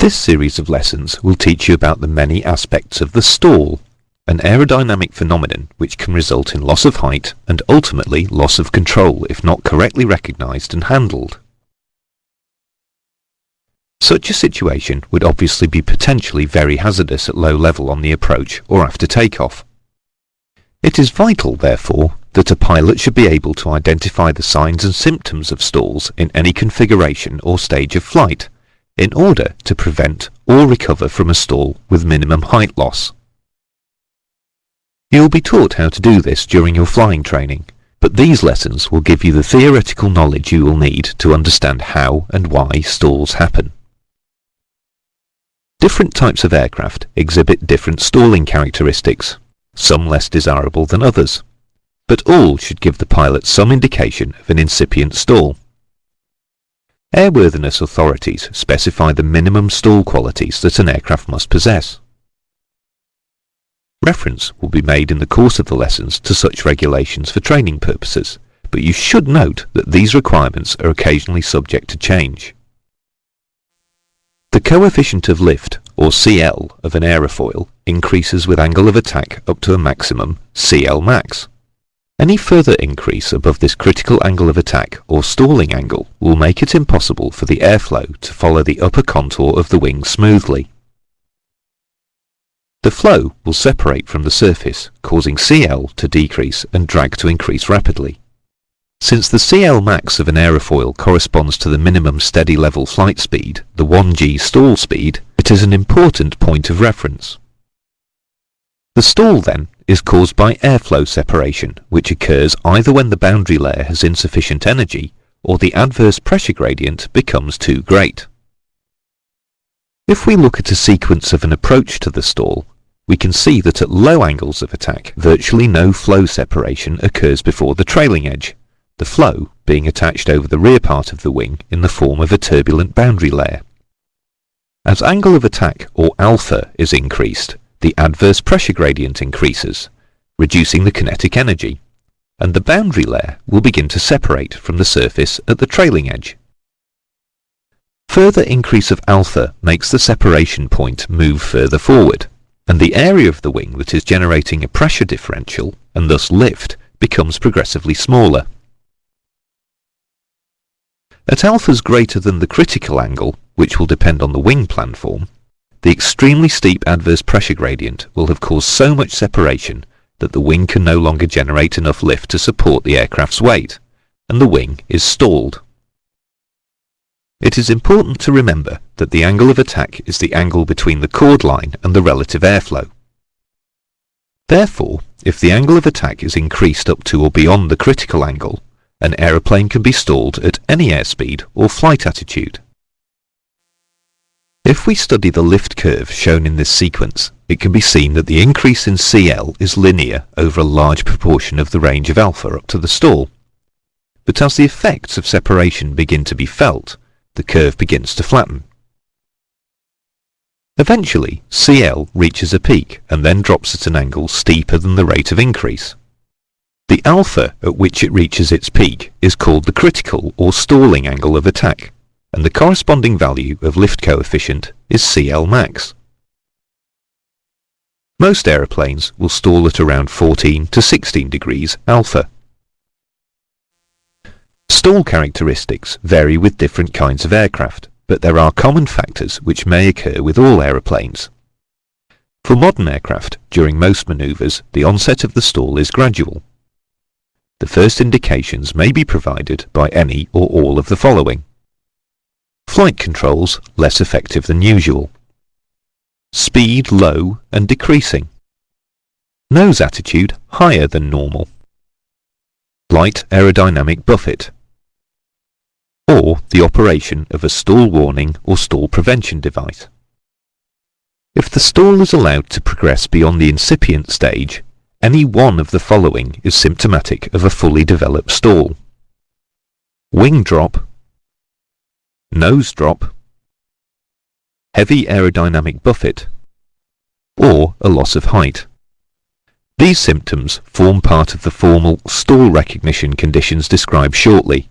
This series of lessons will teach you about the many aspects of the stall, an aerodynamic phenomenon which can result in loss of height and ultimately loss of control if not correctly recognized and handled. Such a situation would obviously be potentially very hazardous at low level on the approach or after takeoff. It is vital, therefore, that a pilot should be able to identify the signs and symptoms of stalls in any configuration or stage of flight, in order to prevent or recover from a stall with minimum height loss. You will be taught how to do this during your flying training, but these lessons will give you the theoretical knowledge you will need to understand how and why stalls happen. Different types of aircraft exhibit different stalling characteristics, some less desirable than others, but all should give the pilot some indication of an incipient stall. Airworthiness authorities specify the minimum stall qualities that an aircraft must possess. Reference will be made in the course of the lessons to such regulations for training purposes, but you should note that these requirements are occasionally subject to change. The coefficient of lift, or CL, of an aerofoil increases with angle of attack up to a maximum CL max. Any further increase above this critical angle of attack or stalling angle will make it impossible for the airflow to follow the upper contour of the wing smoothly. The flow will separate from the surface, causing CL to decrease and drag to increase rapidly. Since the CL max of an aerofoil corresponds to the minimum steady level flight speed, the 1g stall speed, it is an important point of reference. The stall, then, is caused by airflow separation, which occurs either when the boundary layer has insufficient energy or the adverse pressure gradient becomes too great. If we look at a sequence of an approach to the stall, we can see that at low angles of attack, virtually no flow separation occurs before the trailing edge, the flow being attached over the rear part of the wing in the form of a turbulent boundary layer. As angle of attack, or alpha, is increased, the adverse pressure gradient increases, reducing the kinetic energy, and the boundary layer will begin to separate from the surface at the trailing edge. Further increase of alpha makes the separation point move further forward, and the area of the wing that is generating a pressure differential, and thus lift, becomes progressively smaller. At alphas greater than the critical angle, which will depend on the wing planform, the extremely steep adverse pressure gradient will have caused so much separation that the wing can no longer generate enough lift to support the aircraft's weight, and the wing is stalled. It is important to remember that the angle of attack is the angle between the chord line and the relative airflow. Therefore, if the angle of attack is increased up to or beyond the critical angle, an aeroplane can be stalled at any airspeed or flight attitude. If we study the lift curve shown in this sequence, it can be seen that the increase in CL is linear over a large proportion of the range of alpha up to the stall. But as the effects of separation begin to be felt, the curve begins to flatten. Eventually, CL reaches a peak and then drops at an angle steeper than the rate of increase. The alpha at which it reaches its peak is called the critical or stalling angle of attack, and the corresponding value of lift coefficient is CL max. Most aeroplanes will stall at around 14 to 16 degrees alpha. Stall characteristics vary with different kinds of aircraft, but there are common factors which may occur with all aeroplanes. For modern aircraft, during most manoeuvres, the onset of the stall is gradual. The first indications may be provided by any or all of the following. Flight controls less effective than usual. Speed low and decreasing. Nose attitude higher than normal. Light aerodynamic buffet. Or the operation of a stall warning or stall prevention device. If the stall is allowed to progress beyond the incipient stage, any one of the following is symptomatic of a fully developed stall. Wing drop, nose drop, heavy aerodynamic buffet, or a loss of height. These symptoms form part of the formal stall recognition conditions described shortly.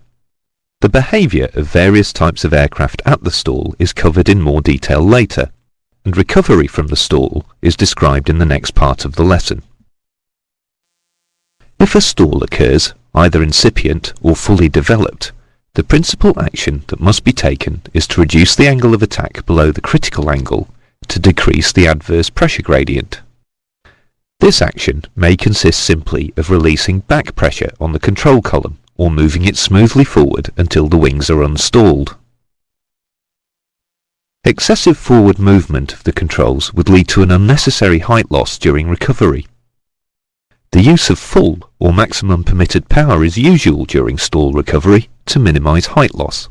The behaviour of various types of aircraft at the stall is covered in more detail later, and recovery from the stall is described in the next part of the lesson. If a stall occurs, either incipient or fully developed, the principal action that must be taken is to reduce the angle of attack below the critical angle to decrease the adverse pressure gradient. This action may consist simply of releasing back pressure on the control column or moving it smoothly forward until the wings are unstalled. Excessive forward movement of the controls would lead to an unnecessary height loss during recovery. The use of full or maximum permitted power is usual during stall recovery to minimize height loss.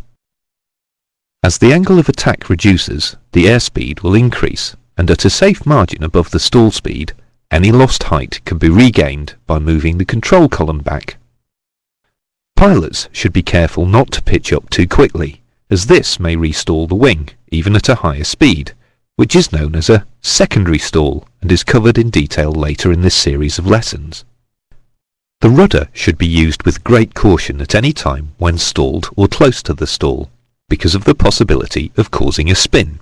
As the angle of attack reduces, the airspeed will increase, and at a safe margin above the stall speed, any lost height can be regained by moving the control column back. Pilots should be careful not to pitch up too quickly, as this may restall the wing, even at a higher speed, which is known as a secondary stall and is covered in detail later in this series of lessons. The rudder should be used with great caution at any time when stalled or close to the stall, because of the possibility of causing a spin,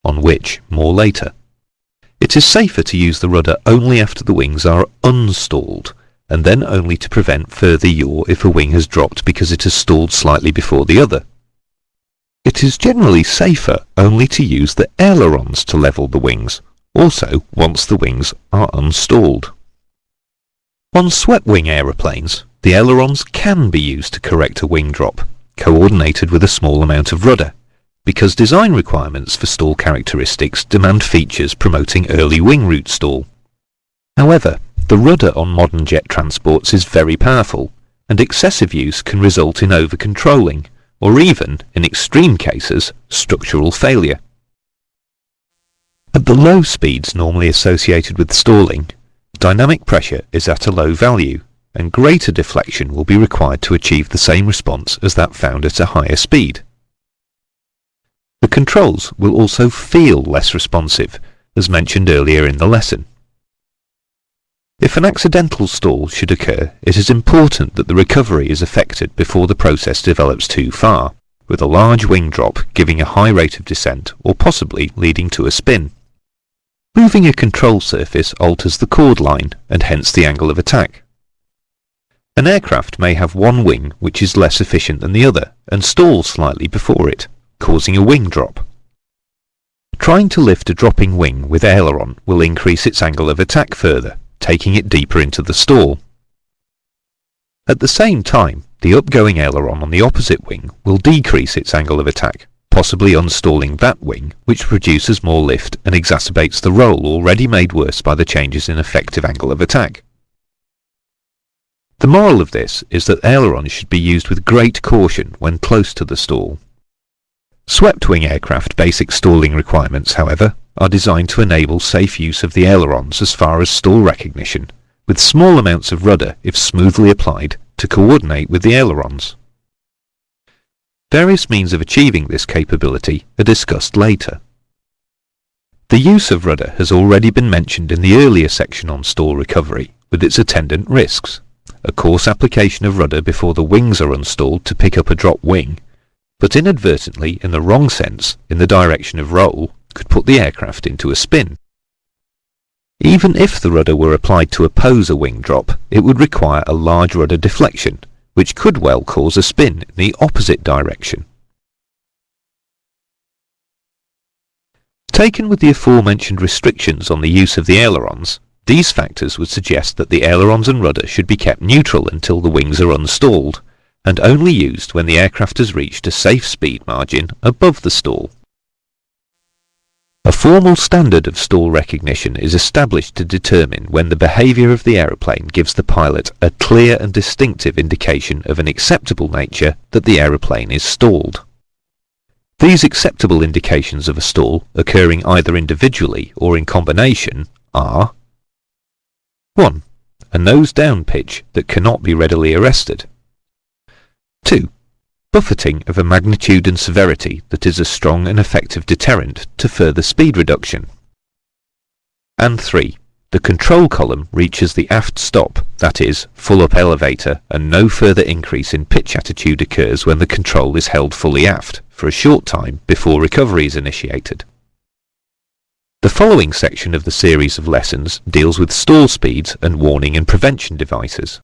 on which more later. It is safer to use the rudder only after the wings are unstalled, and then only to prevent further yaw if a wing has dropped because it has stalled slightly before the other. It is generally safer only to use the ailerons to level the wings, also once the wings are unstalled. On swept-wing aeroplanes, the ailerons can be used to correct a wing drop, coordinated with a small amount of rudder, because design requirements for stall characteristics demand features promoting early wing root stall. However, the rudder on modern jet transports is very powerful, and excessive use can result in over-controlling, or even, in extreme cases, structural failure. At the low speeds normally associated with stalling, dynamic pressure is at a low value, and greater deflection will be required to achieve the same response as that found at a higher speed. The controls will also feel less responsive, as mentioned earlier in the lesson. If an accidental stall should occur, it is important that the recovery is effected before the process develops too far, with a large wing drop giving a high rate of descent or possibly leading to a spin. Moving a control surface alters the chord line and hence the angle of attack. An aircraft may have one wing which is less efficient than the other and stalls slightly before it, causing a wing drop. Trying to lift a dropping wing with aileron will increase its angle of attack further, taking it deeper into the stall. At the same time, the upgoing aileron on the opposite wing will decrease its angle of attack, possibly unstalling that wing, which produces more lift and exacerbates the roll already made worse by the changes in effective angle of attack. The moral of this is that ailerons should be used with great caution when close to the stall. Swept-wing aircraft basic stalling requirements, however, are designed to enable safe use of the ailerons as far as stall recognition, with small amounts of rudder, if smoothly applied, to coordinate with the ailerons. Various means of achieving this capability are discussed later. The use of rudder has already been mentioned in the earlier section on stall recovery, with its attendant risks. A coarse application of rudder before the wings are unstalled to pick up a dropped wing, but inadvertently in the wrong sense, in the direction of roll, could put the aircraft into a spin. Even if the rudder were applied to oppose a wing drop, it would require a large rudder deflection, which could well cause a spin in the opposite direction. Taken with the aforementioned restrictions on the use of the ailerons, these factors would suggest that the ailerons and rudder should be kept neutral until the wings are unstalled, and only used when the aircraft has reached a safe speed margin above the stall. A formal standard of stall recognition is established to determine when the behaviour of the aeroplane gives the pilot a clear and distinctive indication of an acceptable nature that the aeroplane is stalled. These acceptable indications of a stall, occurring either individually or in combination, are 1. A nose-down pitch that cannot be readily arrested. 2. Buffeting of a magnitude and severity that is a strong and effective deterrent to further speed reduction. And 3. The control column reaches the aft stop, that is, full up elevator, and no further increase in pitch attitude occurs when the control is held fully aft for a short time before recovery is initiated. The following section of the series of lessons deals with stall speeds and warning and prevention devices.